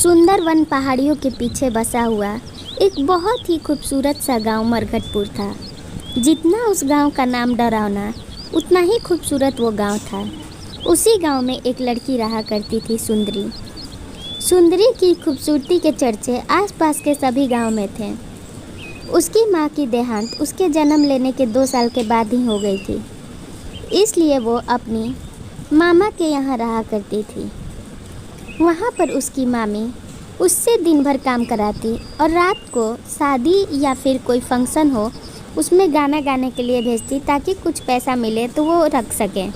सुंदर वन पहाड़ियों के पीछे बसा हुआ एक बहुत ही खूबसूरत सा गांव मरघटपुर था। जितना उस गांव का नाम डरावना, उतना ही खूबसूरत वो गांव था। उसी गांव में एक लड़की रहा करती थी, सुंदरी। सुंदरी की खूबसूरती के चर्चे आसपास के सभी गांव में थे। उसकी माँ की देहांत उसके जन्म लेने के 2 साल के बाद ही हो गई थी, इसलिए वो अपनी मामा के यहाँ रहा करती थी। वहाँ पर उसकी मामी उससे दिन भर काम कराती और रात को शादी या फिर कोई फंक्शन हो उसमें गाना गाने के लिए भेजती, ताकि कुछ पैसा मिले तो वो रख सकें।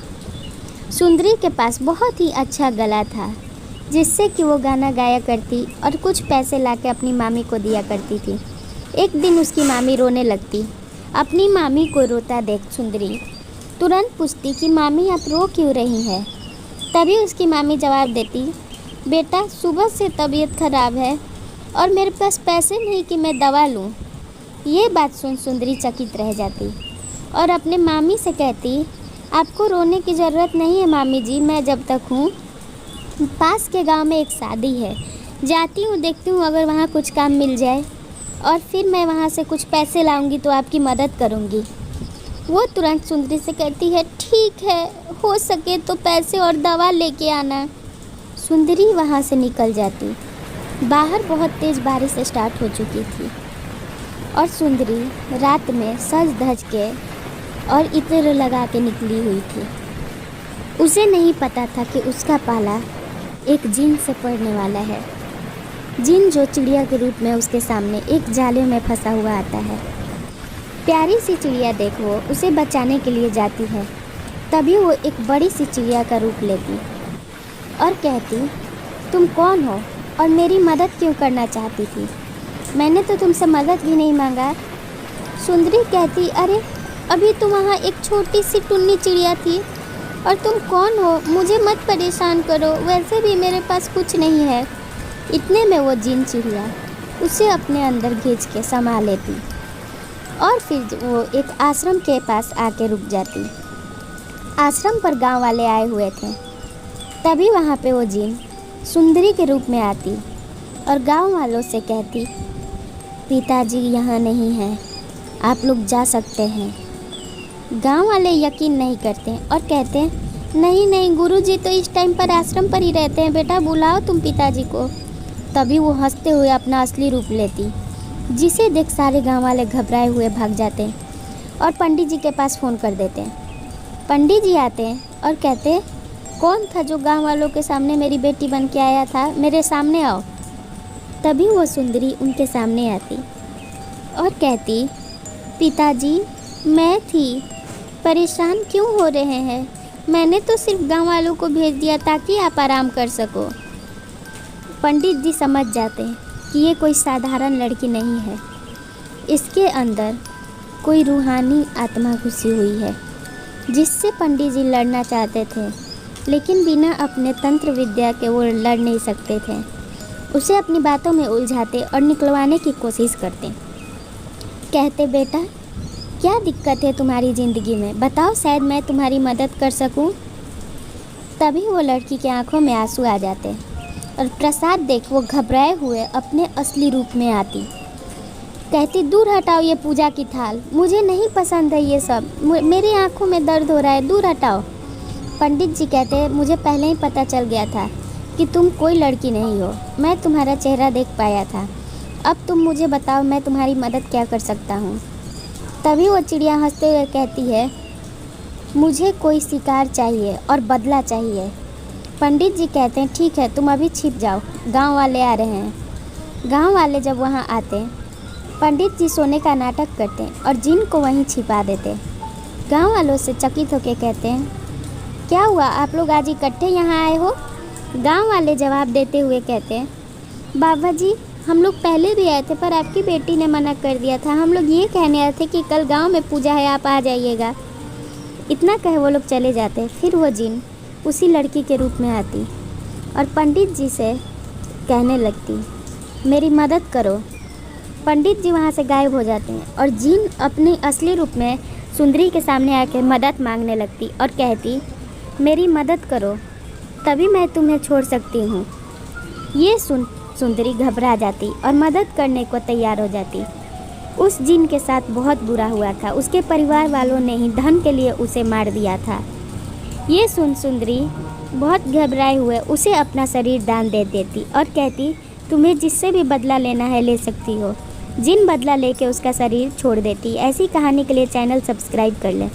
सुंदरी के पास बहुत ही अच्छा गला था, जिससे कि वो गाना गाया करती और कुछ पैसे लाके अपनी मामी को दिया करती थी। एक दिन उसकी मामी रोने लगती। अपनी मामी को रोता देख सुंदरी तुरंत पूछती कि मामी आप रो क्यों रही हैं। तभी उसकी मामी जवाब देती, बेटा सुबह से तबीयत खराब है और मेरे पास पैसे नहीं कि मैं दवा लूँ। ये बात सुन सुंदरी चकित रह जाती और अपने मामी से कहती, आपको रोने की ज़रूरत नहीं है मामी जी, मैं जब तक हूँ। पास के गांव में एक शादी है, जाती हूँ, देखती हूँ अगर वहाँ कुछ काम मिल जाए और फिर मैं वहाँ से कुछ पैसे लाऊंगी तो आपकी मदद करूँगी। वो तुरंत सुंदरी से कहती है, ठीक है, हो सके तो पैसे और दवा लेके आना। सुंदरी वहाँ से निकल जाती। बाहर बहुत तेज़ बारिश स्टार्ट हो चुकी थी और सुंदरी रात में सज धज के और इत्र लगा के निकली हुई थी। उसे नहीं पता था कि उसका पाला एक जिन से पड़ने वाला है। जिन जो चिड़िया के रूप में उसके सामने एक जाले में फंसा हुआ आता है। प्यारी सी चिड़िया देख वो उसे बचाने के लिए जाती है। तभी वो एक बड़ी सी चिड़िया का रूप लेती और कहती, तुम कौन हो और मेरी मदद क्यों करना चाहती थी? मैंने तो तुमसे मदद भी नहीं मांगा। सुंदरी कहती, अरे अभी तो वहाँ एक छोटी सी टुन्नी चिड़िया थी और तुम कौन हो? मुझे मत परेशान करो, वैसे भी मेरे पास कुछ नहीं है। इतने में वो जिन चिड़िया उसे अपने अंदर खींच के समा लेती और फिर वो एक आश्रम के पास आके रुक जाती। आश्रम पर गांव वाले आए हुए थे। तभी वहाँ पे वो जिन सुंदरी के रूप में आती और गांव वालों से कहती, पिताजी यहाँ नहीं हैं, आप लोग जा सकते हैं। गांव वाले यकीन नहीं करते और कहते हैं, नहीं नहीं गुरुजी तो इस टाइम पर आश्रम पर ही रहते हैं, बेटा बुलाओ तुम पिताजी को। तभी वो हंसते हुए अपना असली रूप लेती, जिसे देख सारे गांव वाले घबराए हुए भाग जाते हैं और पंडित जी के पास फ़ोन कर देते हैं। पंडित जी आते हैं और कहते हैं, कौन था जो गांव वालों के सामने मेरी बेटी बन के आया था, मेरे सामने आओ। तभी वो सुंदरी उनके सामने आती और कहती, पिताजी मैं थी, परेशान क्यों हो रहे हैं? मैंने तो सिर्फ गांव वालों को भेज दिया ताकि आप आराम कर सको। पंडित जी समझ जाते हैं कि ये कोई साधारण लड़की नहीं है, इसके अंदर कोई रूहानी आत्मा घुसी हुई है, जिससे पंडित जी लड़ना चाहते थे, लेकिन बिना अपने तंत्र विद्या के वो लड़ नहीं सकते थे। उसे अपनी बातों में उलझाते और निकलवाने की कोशिश करते। कहते, बेटा क्या दिक्कत है तुम्हारी ज़िंदगी में, बताओ, शायद मैं तुम्हारी मदद कर सकूं। तभी वो लड़की के आंखों में आंसू आ जाते और प्रसाद देख वो घबराए हुए अपने असली रूप में आती। कहती, दूर हटाओ ये पूजा की थाल, मुझे नहीं पसंद है ये सब, मेरी आंखों में दर्द हो रहा है, दूर हटाओ। पंडित जी कहते, मुझे पहले ही पता चल गया था कि तुम कोई लड़की नहीं हो, मैं तुम्हारा चेहरा देख पाया था। अब तुम मुझे बताओ मैं तुम्हारी मदद क्या कर सकता हूँ। तभी वो चिड़िया हंसते हुए कहती है, मुझे कोई शिकार चाहिए और बदला चाहिए। पंडित जी कहते हैं, ठीक है, तुम अभी छिप जाओ, गांव वाले आ रहे हैं। गांव वाले जब वहाँ आते हैं, पंडित जी सोने का नाटक करते हैं और जिन को वहीं छिपा देते। गांव वालों से चकित होकर कहते हैं, क्या हुआ, आप लोग आज इकट्ठे यहाँ आए हो? गांव वाले जवाब देते हुए कहते हैं, बाबा जी हम लोग पहले भी आए थे पर आपकी बेटी ने मना कर दिया था। हम लोग ये कहने आए थे कि कल गांव में पूजा है, आप आ जाइएगा। इतना कहे वो लोग चले जाते। फिर वो जिन उसी लड़की के रूप में आती और पंडित जी से कहने लगती, मेरी मदद करो। पंडित जी वहाँ से गायब हो जाते हैं और जिन अपने असली रूप में सुंदरी के सामने आकर मदद मांगने लगती और कहती, मेरी मदद करो, तभी मैं तुम्हें छोड़ सकती हूँ। ये सुन सुंदरी घबरा जाती और मदद करने को तैयार हो जाती। उस जिन के साथ बहुत बुरा हुआ था। उसके परिवार वालों ने ही धन के लिए उसे मार दिया था। ये सुन सुंदरी बहुत घबराए हुए उसे अपना शरीर दान दे देती और कहती, तुम्हें जिससे भी बदला लेना है ले सकती हो। जिन बदला लेके उसका शरीर छोड़ देती। ऐसी कहानी के लिए चैनल सब्सक्राइब कर लें।